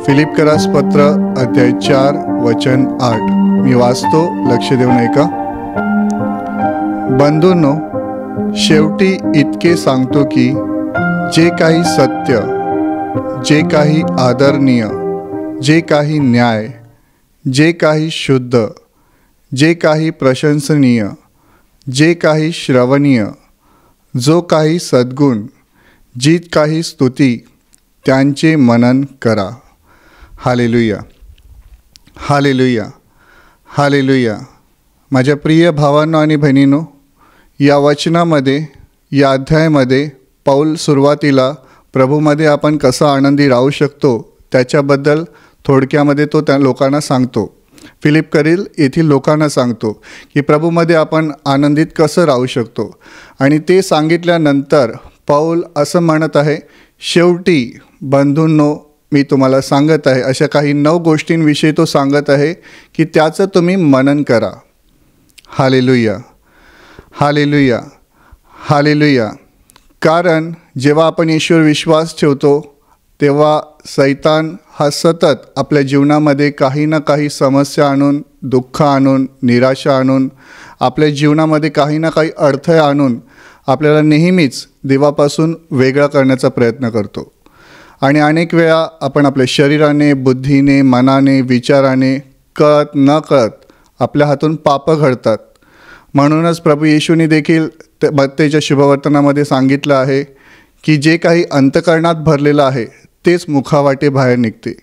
फिलिप्पिकरास पत्र अध्याय 4 वचन 8 मी वाचतो, लक्ष देऊन ऐका. बंधूंनो, शेवटी इतके सांगतो की जे काही सत्य, जे काही आदरणीय, जे काही न्याय, जे काही शुद्ध, जे काही प्रशंसनीय, जे काही श्रवणीय, जो काही सद्गुण, जी काही स्तुती, त्यांचे मनन करा. Hallelujah, hallelujah, hallelujah. माझ्या प्रिय भावांनो आणि बहिणींनो, या वचनामध्ये, या अध्यायामध्ये पौल सुरुवातीला प्रभूमध्ये आपण कसं आनंदी राहू शकतो त्याच्याबद्दल थोडक्यामध्ये तो त्या लोकांना सांगतो. फिलिप्पिकरील येथील लोकांना सांगतो की प्रभूमध्ये आपण आनंदित कसं राहू शकतो. आणि ते सांगितल्यानंतर पौल असं म्हणत आहे, शेवटी बंधूंनो मी तुम्हाला सांगत आहे, अशा काही 9 गोष्टींविषयी तो सांगत आहे की त्याचं तुम्ही मनन करा. Hallelujah, hallelujah, hallelujah. कारण जेव्हा आपण ईश्वर विश्वास ठेवतो तेव्हा सैतान हा सतत आपल्या जीवनामध्ये काही ना काही समस्या आणून, दुःख आणून, निराशा आणून, आपल्या जीवनामध्ये काही ना काही अडथळे आणून आपल्याला नेहमीच देवापासून वेगळा करण्याचा प्रयत्न करतो. आणि अनेक वेळा आपण आपल्या शरीराने, बुद्धीने, मनाने, विचाराने, कळत न कळत आपल्या हातून पापं घडतात. म्हणूनच प्रभू येशूने देखील मत्तेच्या शुभवर्तनामध्ये सांगितलं आहे की जे काही अंतःकरणात भरलेलं आहे तेच मुखावाटे बाहेर निघते.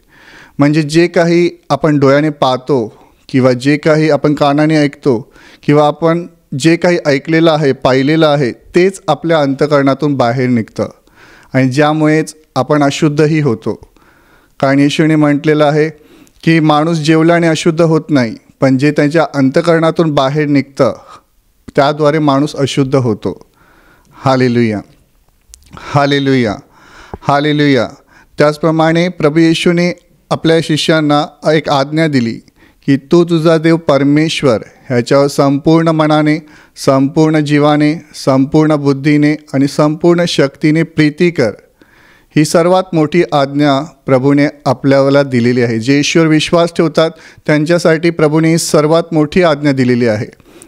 म्हणजे जे काही आपण डोळ्याने पाहतो किंवा जे काही आपण कानाने ऐकतो किंवा आपण जे काही ऐकलेलं आहे, पाहिलेलं आहे, तेच आपल्या अंतःकरणातून बाहेर निघतं. आणि ज्यामुळेच आपण अशुद्धही होतो. कारण येशूने म्हटलेलं आहे की माणूस जेवल्याने अशुद्ध होत नाही, पण जे त्याच्या अंतःकरणातून बाहेर निघतं त्याद्वारे माणूस अशुद्ध होतो. Hallelujah, hallelujah, hallelujah. त्याचप्रमाणे प्रभू येशूने आपल्या शिष्यांना एक आज्ञा दिली की तू तुझा देव परमेश्वर ह्याच्यावर संपूर्ण मनाने, संपूर्ण जीवाने, संपूर्ण बुद्धीने आणि संपूर्ण शक्तीने प्रीती कर. ही सर्वात मोठी आज्ञा प्रभूने आपल्याला दिलेली आहे. जे ईश्वर विश्वास ठेवतात त्यांच्यासाठी प्रभूने ही सर्वात मोठी आज्ञा दिलेली आहे.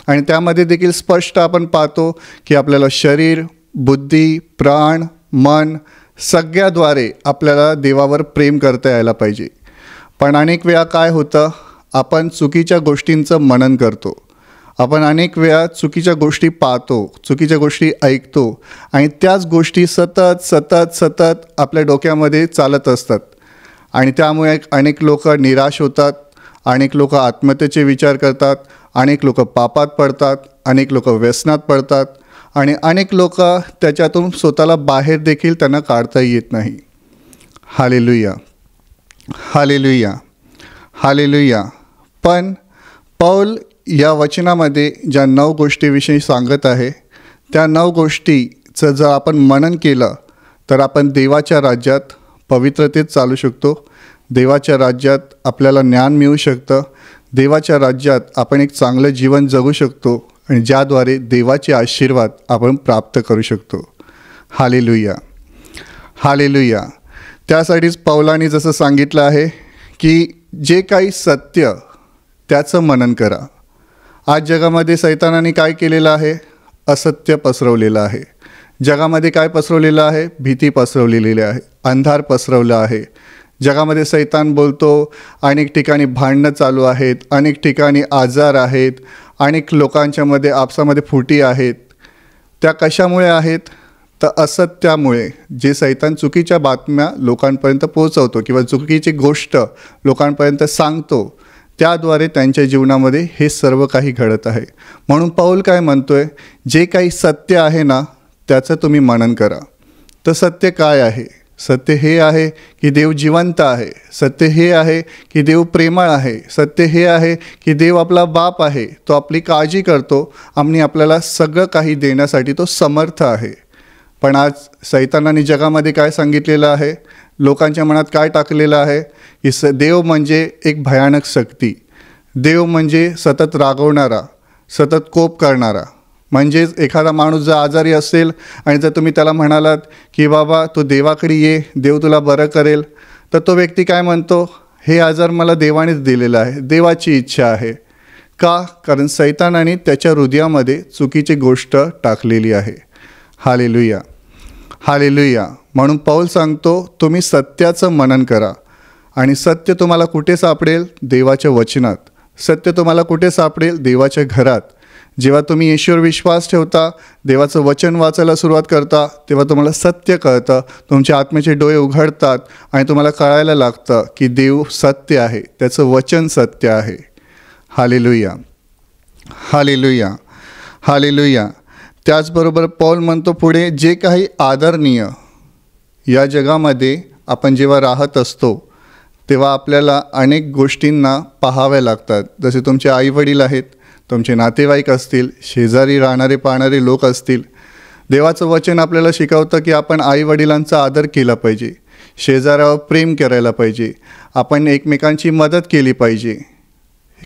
आणि त्यामध्ये देखील स्पष्ट आपण पाहतो की आपल्याला शरीर, बुद्धी, प्राण, मन सगळ्याद्वारे आपल्याला देवावर प्रेम करता यायला पाहिजे. पण अनेक वेळा काय होतं, आपण चुकीच्या गोष्टींचं मनन करतो. आपण अनेक वेळा चुकीच्या गोष्टी पाहतो, चुकीच्या गोष्टी ऐकतो आणि त्याच गोष्टी सतत सतत सतत आपल्या डोक्यामध्ये चालत असतात. आणि त्यामुळे अनेक लोक निराश होतात, अनेक लोक आत्महत्येचे विचार करतात, अनेक लोक पापात पडतात, अनेक लोक व्यसनात पडतात आणि अनेक लोक त्याच्यातून स्वतःला बाहेर देखील त्यांना काढता येत नाही. Hallelujah, hallelujah, hallelujah. पण पौल या वचनामध्ये ज्या 9 गोष्टीविषयी सांगत आहे त्या 9 गोष्टीचं जर आपण मनन केलं तर आपण देवाच्या राज्यात पवित्रतेत चालू शकतो. देवाच्या राज्यात आपल्याला ज्ञान मिळू शकतं. देवाच्या राज्यात आपण एक चांगलं जीवन जगू शकतो आणि ज्याद्वारे देवाचे आशीर्वाद आपण प्राप्त करू शकतो. Hallelujah, hallelujah. त्यासाठीच पौलाने जसं सांगितलं आहे की जे काही सत्य त्याचं मनन करा. आज जगामध्ये सैतानाने काय केलेलं आहे, असत्य पसरवलेलं आहे. जगामध्ये काय पसरवलेलं आहे, भीती पसरवलेली आहे, अंधार पसरवलं आहे. जगामध्ये सैतान बोलतो अनेक ठिकाणी भांडणं चालू आहेत, अनेक ठिकाणी आजार आहेत, अनेक लोकांच्यामध्ये आपसामध्ये फुटी आहेत. त्या कशामुळे आहेत, तर असत्यामुळे. जे सैतान चुकीच्या बातम्या लोकांपर्यंत पोहोचवतो किंवा चुकीची गोष्ट लोकांपर्यंत सांगतो त्याद्वारे त्यांच्या जीवनामध्ये हे सर्व काही घडत आहे. म्हणून पौल काय म्हणतोय, जे काही सत्य आहे ना त्याचं तुम्ही मनन करा. तर सत्य काय आहे? सत्य हे आहे की देव जिवंत आहे. सत्य हे आहे की देव प्रेमळ आहे. सत्य हे आहे की देव आपला बाप आहे, तो आपली काळजी करतो आणि आपल्याला सगळं काही देण्यासाठी तो समर्थ आहे. पण आज सैतानाने जगामध्ये काय सांगितलेलं आहे, लोकांच्या मनात काय टाकलेलं आहे की देव म्हणजे एक भयानक शक्ती, देव म्हणजे सतत रागवणारा, सतत कोप करणारा. म्हणजेच एखादा माणूस जर आजारी असेल आणि जर तुम्ही त्याला म्हणालात की बाबा तू देवाकडे ये, देव तुला बरं करेल, तर तो व्यक्ती काय म्हणतो, हे आजार मला देवानेच दिलेला आहे, देवाची इच्छा आहे. का? कारण सैतानाने त्याच्या हृदयामध्ये चुकीची गोष्ट टाकलेली आहे. Hallelujah, hallelujah. म्हणून पौल सांगतो, तुम्ही सत्याचं मनन करा. आणि सत्य तुम्हाला कुठे सापडेल? देवाच्या वचनात. सत्य तुम्हाला कुठे सापडेल? देवाच्या घरात. जेव्हा तुम्ही येशूवर विश्वास ठेवता, देवाचं वचन वाचायला सुरुवात करता, तेव्हा तुम्हाला सत्य कळतं. तुमच्या आत्म्याचे डोळे उघडतात आणि तुम्हाला कळायला लागतं की देव सत्य आहे, त्याचं वचन सत्य आहे. Hallelujah, hallelujah, hallelujah. त्याचबरोबर पौल म्हणतो पुढे, जे काही आदरणीय या जगामध्ये आपण जेव्हा राहत असतो तेव्हा आपल्याला अनेक गोष्टींना पाहाव्या लागतात. जसे तुमचे आईवडील आहेत, तुमचे नातेवाईक असतील, शेजारी राहणारे पाहणारे लोक असतील. देवाचं वचन आपल्याला शिकवतं की आपण आईवडिलांचा आदर केला पाहिजे, शेजाऱ्यावर प्रेम करायला पाहिजे, आपण एकमेकांची मदत केली पाहिजे.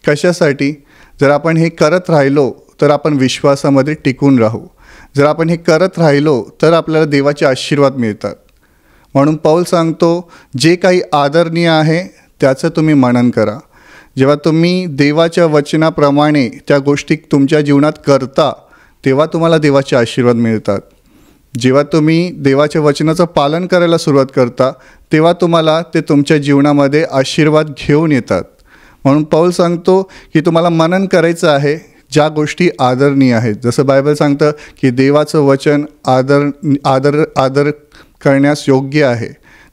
कशासाठी? जर आपण हे करत राहिलो तर आपण विश्वासामध्ये टिकून राहू. जर आपण हे करत राहिलो तर आपल्याला देवाचे आशीर्वाद मिळतात. म्हणून पौल सांगतो, जे काही आदरणीय आहे त्याचं तुम्ही मनन करा. जेव्हा तुम्ही देवाच्या वचनाप्रमाणे त्या गोष्टी तुमच्या जीवनात करता तेव्हा तुम्हाला देवाचे आशीर्वाद मिळतात. जेव्हा तुम्ही देवाच्या वचनाचं पालन करायला सुरुवात करता तेव्हा तुम्हाला ते तुमच्या जीवनामध्ये आशीर्वाद घेऊन येतात. म्हणून पौल सांगतो की तुम्हाला मनन करायचं आहे ज्या गोष्टी आदरणीय आहेत. जसं बायबल सांगतं की देवाचं वचन आदर करण्यास योग्य आहे.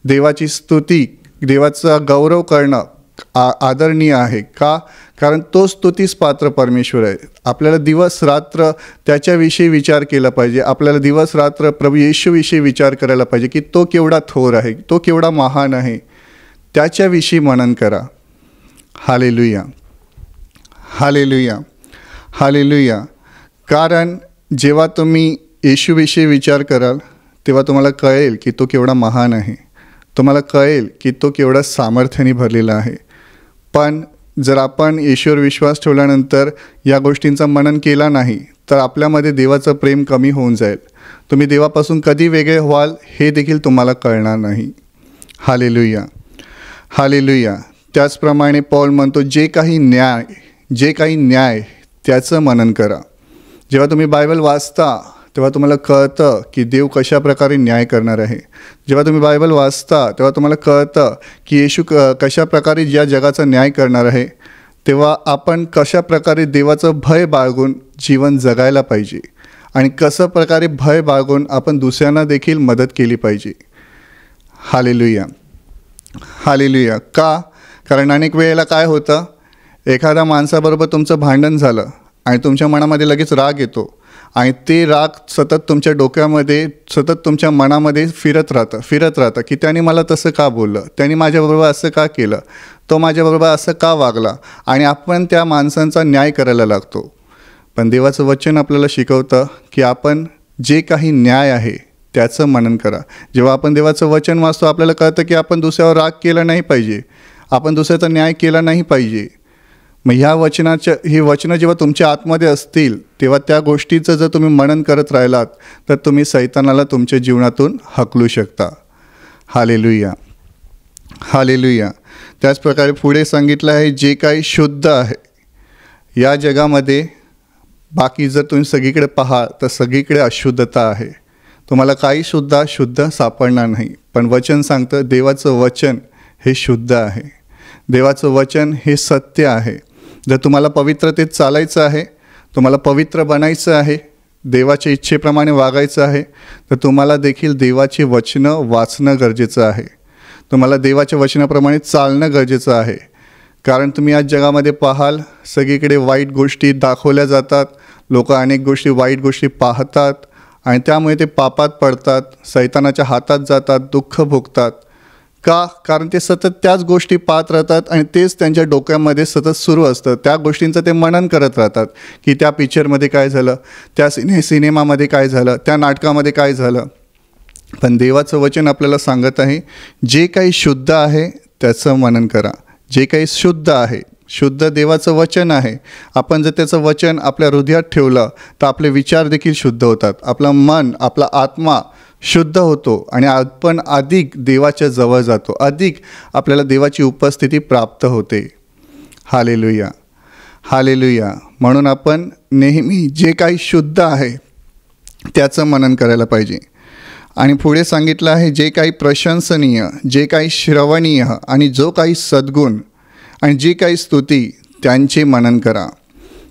देवाची स्तुती, देवाचा गौरव करणं आदरणीय आहे. का? कारण तो स्तुतीस पात्र परमेश्वर आहे. आपल्याला दिवस रात्र त्याच्याविषयी विचार केला पाहिजे. आपल्याला दिवस रात्र प्रभू येशूविषयी विचार करायला पाहिजे की तो केवढा थोर आहे, तो केवढा महान आहे. त्याच्याविषयी मनन करा. Hallelujah, hallelujah, hallelujah. कारण जेव्हा तुम्ही येशूविषयी विचार कराल तेव्हा तुम्हाला कळेल की तो केवढा महान आहे. तुम्हाला कळेल की तो केवढा सामर्थ्याने भरलेला आहे. पण जर आपण येशूवर विश्वास ठेवल्यानंतर या गोष्टींचा मनन केला नाही तर आपल्यामध्ये देवाचं प्रेम कमी होऊन जाईल. तुम्ही देवापासून कधी वेगळे व्हाल हे देखील तुम्हाला कळणार नाही. Hallelujah, hallelujah. त्याचप्रमाणे पौल म्हणतो, जे काही न्याय त्याचं मनन करा. जेव्हा तुम्ही बायबल वाचता तेव्हा तुम्हाला कळतं की देव कशा प्रकारे न्याय करणार आहे. जेव्हा तुम्ही बायबल वाचता तेव्हा तुम्हाला कळतं की येशू कशा प्रकारे या जगाचा न्याय करणार आहे. तेव्हा आपण कशा प्रकारे देवाचं भय बाळगून जीवन जगायला पाहिजे आणि कसं प्रकारे भय बाळगून आपण दुसऱ्यांना देखील मदत केली पाहिजे. Hallelujah, hallelujah. का? कारण अनेक वेळेला काय होतं, एखाद्या माणसाबरोबर तुमचं भांडण झालं आणि तुमच्या मनामध्ये लगेच राग येतो आणि ते राग सतत तुमच्या डोक्यामध्ये, सतत तुमच्या मनामध्ये फिरत राहतं की त्याने मला तसं का बोललं, त्याने माझ्याबरोबर असं का केलं, तो माझ्याबरोबर असं का वागला, आणि आपण त्या माणसांचा न्याय करायला लागतो. पण देवाचं वचन आपल्याला शिकवतं की आपण जे काही न्याय आहे त्याचं मनन करा. जेव्हा आपण देवाचं वचन वाचतो आपल्याला कळतं की आपण दुसऱ्यावर राग केला नाही पाहिजे, आपण दुसऱ्याचा न्याय केला नाही पाहिजे. मग ही वचनं जेव्हा तुमच्या आतमध्ये असतील तेव्हा त्या गोष्टीचं जर तुम्ही मनन करत राहिलात तर तुम्ही सैतानाला तुमच्या जीवनातून हकलू शकता. Hallelujah, hallelujah. त्याचप्रकारे पुढे सांगितलं आहे, जे काही शुद्ध आहे या जगामध्ये, बाकी जर तुम्ही सगळीकडे पाहाल तर सगळीकडे अशुद्धता आहे. तुम्हाला काही सुद्धा शुद्ध सापडणार नाही. पण वचन सांगतं देवाचं वचन हे शुद्ध आहे, देवाचं वचन हे सत्य आहे. जर तुम्हाला पवित्रतेत चालायचं आहे, तुम्हाला पवित्र बनायचं आहे, देवाच्या इच्छेप्रमाणे वागायचं आहे, तर तुम्हाला देखील देवाची वचनं वाचणं गरजेचं आहे. तुम्हाला देवाच्या वचनाप्रमाणे चालणं गरजेचं आहे. कारण तुम्ही आज जगामध्ये पाहाल सगळीकडे वाईट गोष्टी दाखवल्या जातात. लोक अनेक वाईट गोष्टी पाहतात आणि त्यामुळे ते पापात पडतात, सैतानाच्या हातात जातात, दुःख भोगतात. का? कारण ते सतत त्याच गोष्टी पाहत राहतात आणि तेच त्यांच्या डोक्यामध्ये सतत सुरू असतं. त्या गोष्टींचं ते मनन करत राहतात की त्या पिक्चरमध्ये काय झालं, त्या सिनेमामध्ये काय झालं, त्या नाटकामध्ये काय झालं. पण देवाचं वचन आपल्याला सांगत आहे, जे काही शुद्ध आहे त्याचं मनन करा. जे काही शुद्ध आहे, शुद्ध देवाचं वचन आहे. आपण जर त्याचं वचन आपल्या हृदयात ठेवलं तर आपले विचार देखील शुद्ध होतात. आपलं मन, आपला आत्मा शुद्ध होतो आणि आपण अधिक देवाच्या जवळ जातो, अधिक आपल्याला देवाची उपस्थिती प्राप्त होते. Hallelujah, hallelujah. म्हणून आपण नेहमी जे काही शुद्ध आहे त्याचं मनन करायला पाहिजे. आणि पुढे सांगितलं आहे, जे काही प्रशंसनीय, जे काही श्रवणीय आणि जो काही सद्गुण आणि जी काही स्तुती त्यांचे मनन करा.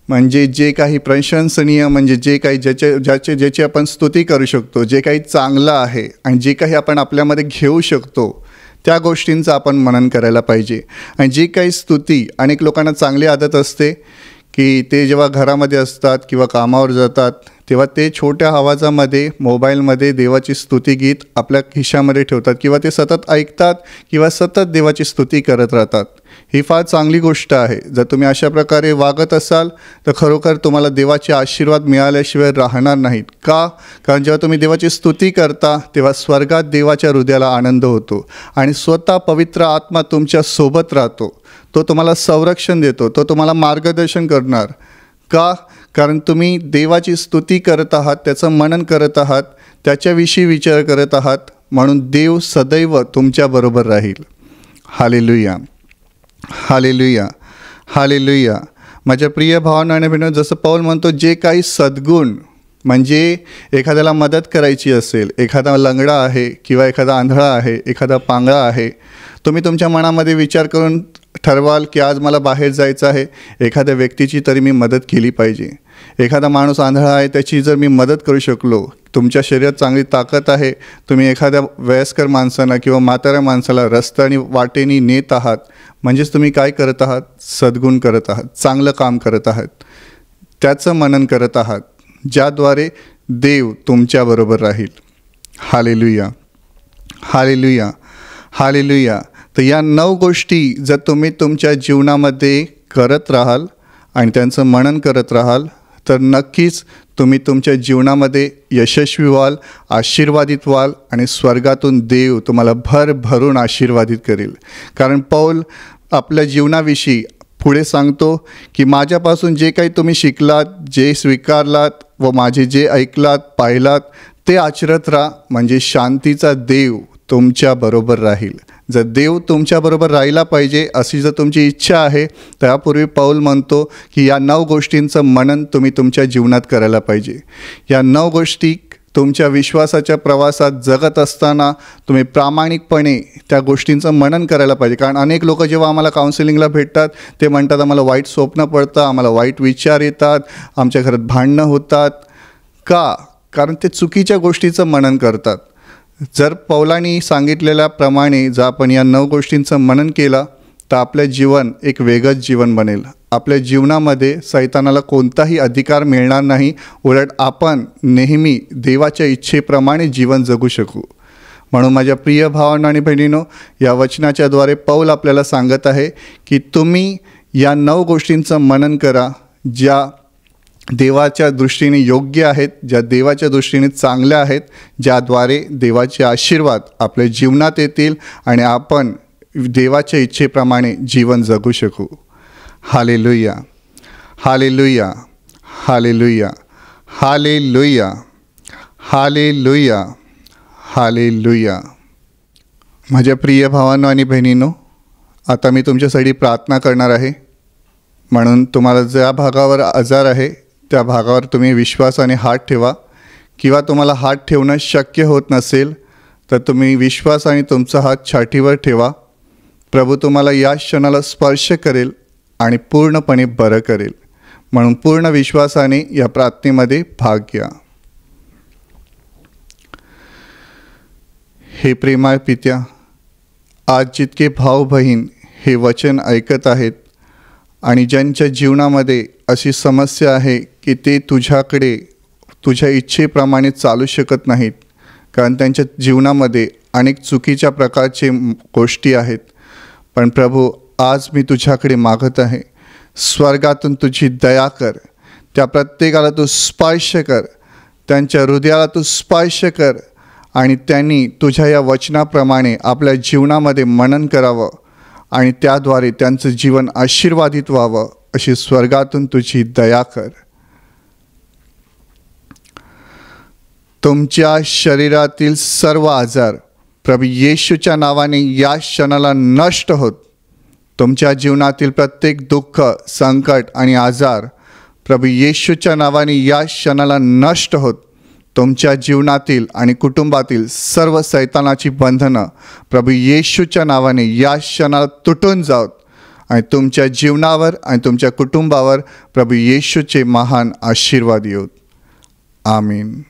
म्हणजे जे काही प्रशंसनीय म्हणजे जे काही ज्याची आपण स्तुती करू शकतो, जे काही चांगलं आहे आणि जे काही आपण आपल्यामध्ये घेऊ शकतो त्या गोष्टींचं आपण मनन करायला पाहिजे. आणि जी काही स्तुती, अनेक लोकांना चांगली आदत असते की ते जेव्हा घरामध्ये असतात किंवा कामावर जातात तेव्हा ते छोट्या आवाजामध्ये मोबाईलमध्ये देवाची स्तुती गीत आपल्या खिशामध्ये ठेवतात किंवा ते सतत ऐकतात किंवा सतत देवाची स्तुती करत राहतात. ही फार चांगली गोष्ट आहे. जर तुम्ही अशा प्रकारे वागत असाल तर खरोखर तुम्हाला देवाचे आशीर्वाद मिळाल्याशिवाय राहणार नाहीत. का? कारण जेव्हा तुम्ही देवाची स्तुती करता तेव्हा स्वर्गात देवाच्या हृदयाला आनंद होतो आणि स्वतः पवित्र आत्मा तुमच्या सोबत राहतो. तो तुम्हाला संरक्षण देतो, तो तुम्हाला मार्गदर्शन करणार. का? कारण तुम्ही देवाची स्तुती करत आहात, त्याचं मनन करत आहात, त्याच्याविषयी विचार करत आहात, म्हणून देव सदैव तुमच्याबरोबर राहील. Hallelujah, hallelujah, hallelujah. माझ्या प्रिय भावांनो आणि बहिणींनो, जसं पौल म्हणतो, जे काही सद्गुण म्हणजे एखाद्याला मदत करायची असेल, एखादा लंगडा आहे किंवा एखादा आंधळा आहे, एखादा पांगळा आहे, तुम्ही तुमच्या मनामध्ये विचार करून ठरवाल की आज मला बाहेर जायचं आहे, एखाद्या व्यक्तीची तरी मी मदत केली पाहिजे. एखादा माणूस आंधळा आहे, त्याची जर मी मदत करू शकलो, तुमच्या शरीरात चांगली ताकद आहे, तुम्ही एखाद्या वयस्कर माणसाला किंवा म्हाताऱ्या माणसाला रस्त्याने वाटेने नेत आहात, म्हणजेच तुम्ही काय करत आहात? सद्गुण करत आहात, चांगलं काम करत आहात, त्याचं मनन करत आहात, ज्याद्वारे देव तुमच्याबरोबर राहील. Hallelujah, hallelujah, hallelujah. तर या 9 गोष्टी जर तुम्ही तुमच्या जीवनामध्ये करत राहाल आणि त्यांचं मनन करत राहाल तर नक्कीच तुम्ही तुमच्या जीवनामध्ये यशस्वी व्हाल, आशीर्वादित व्हाल आणि स्वर्गातून देव तुम्हाला भरभरून आशीर्वादित करेल. कारण पौल आपल्या जीवनाविषयी पुढे सांगतो की माझ्यापासून जे काही तुम्ही शिकलात, जे स्वीकारलात व माझे जे ऐकलात, पाहिलात ते आचरत राहा, म्हणजे शांतीचा देव तुमच्याबरोबर राहील. जर देव तुमच्याबरोबर राहिला पाहिजे अशी जर तुमची इच्छा आहे तर यापूर्वी पौल म्हणतो की या 9 गोष्टींचं मनन तुम्ही तुमच्या जीवनात करायला पाहिजे. या 9 गोष्टी तुमच्या विश्वासाच्या प्रवासात जगत असताना तुम्ही प्रामाणिकपणे त्या गोष्टींचं मनन करायला पाहिजे. कारण अनेक लोक जेव्हा आम्हाला काउन्सिलिंगला भेटतात ते म्हणतात आम्हाला वाईट स्वप्न पडतं, आम्हाला वाईट विचार येतात, आमच्या घरात भांडणं होतात. का? कारण ते चुकीच्या गोष्टीचं मनन करतात. जर पौलांनी सांगितलेल्याप्रमाणे जर आपण या 9 गोष्टींचं मनन केलं तर आपलं जीवन एक वेगळंच जीवन बनेल. आपल्या जीवनामध्ये सैतानाला कोणताही अधिकार मिळणार नाही, उलट आपण नेहमी देवाच्या इच्छेप्रमाणे जीवन जगू शकू. म्हणून माझ्या प्रिय भावांनो आणि बहिणींनो, या वचनाच्याद्वारे पौल आपल्याला सांगत आहे की तुम्ही या 9 गोष्टींचं मनन करा, ज्या देवाच्या दृष्टीने योग्य आहेत, ज्या देवाच्या दृष्टीने चांगल्या आहेत, ज्याद्वारे देवाचे आशीर्वाद आपल्या जीवनात येतील आणि आपण देवाच्या इच्छेप्रमाणे जीवन जगू शकू. Hallelujah, hallelujah, hallelujah, hallelujah, hallelujah, hallelujah. माझ्या प्रिय भावांनो आणि बहिणींनो, आता मी तुमच्यासाठी प्रार्थना करणार आहे. म्हणून तुम्हाला ज्या भागावर आजार आहे त्या भागावर तुम्ही विश्वासाने हात ठेवा, किंवा तुम्हाला हात ठेवणं शक्य होत नसेल तर तुम्ही विश्वासाने तुमचा हात छातीवर ठेवा. प्रभू तुम्हाला या क्षणाला स्पर्श करेल आणि पूर्णपणे बरं करेल. म्हणून पूर्ण विश्वासाने या प्रार्थनेमध्ये भाग घ्या. हे प्रेमळ पित्या, आज जितके भाऊ बहीण हे वचन ऐकत आहेत आणि ज्यांच्या जीवनामध्ये अशी समस्या आहे की ते तुझ्याकडे तुझ्या इच्छेप्रमाणे चालू शकत नाहीत, कारण त्यांच्या जीवनामध्ये अनेक चुकीच्या प्रकारचे गोष्टी आहेत, पण प्रभू आज मी तुझ्याकडे मागत आहे, स्वर्गातून तुझी दया कर, त्या प्रत्येकाला तू स्पर्श कर, त्यांच्या हृदयाला तू स्पर्श कर आणि त्यांनी तुझ्या या वचनाप्रमाणे आपल्या जीवनामध्ये मनन करावं आणि त्याद्वारे त्यांचं जीवन आशीर्वादित व्हावं, अशी स्वर्गातून तुझी दया कर. तुमच्या शरीरातील सर्व आजार प्रभू येशूच्या नावाने या क्षणाला नष्ट होत. तुमच्या जीवनातील प्रत्येक दुःख, संकट आणि आजार प्रभू येशूच्या नावाने या क्षणाला नष्ट होत. तुमच्या जीवनातील आणि कुटुंबातील सर्व सैतानाची बंधनं प्रभू येशूच्या नावाने या क्षणाला तुटून जावत आणि तुमच्या जीवनावर आणि तुमच्या कुटुंबावर प्रभू येशूचे महान आशीर्वाद येऊत. आमीन.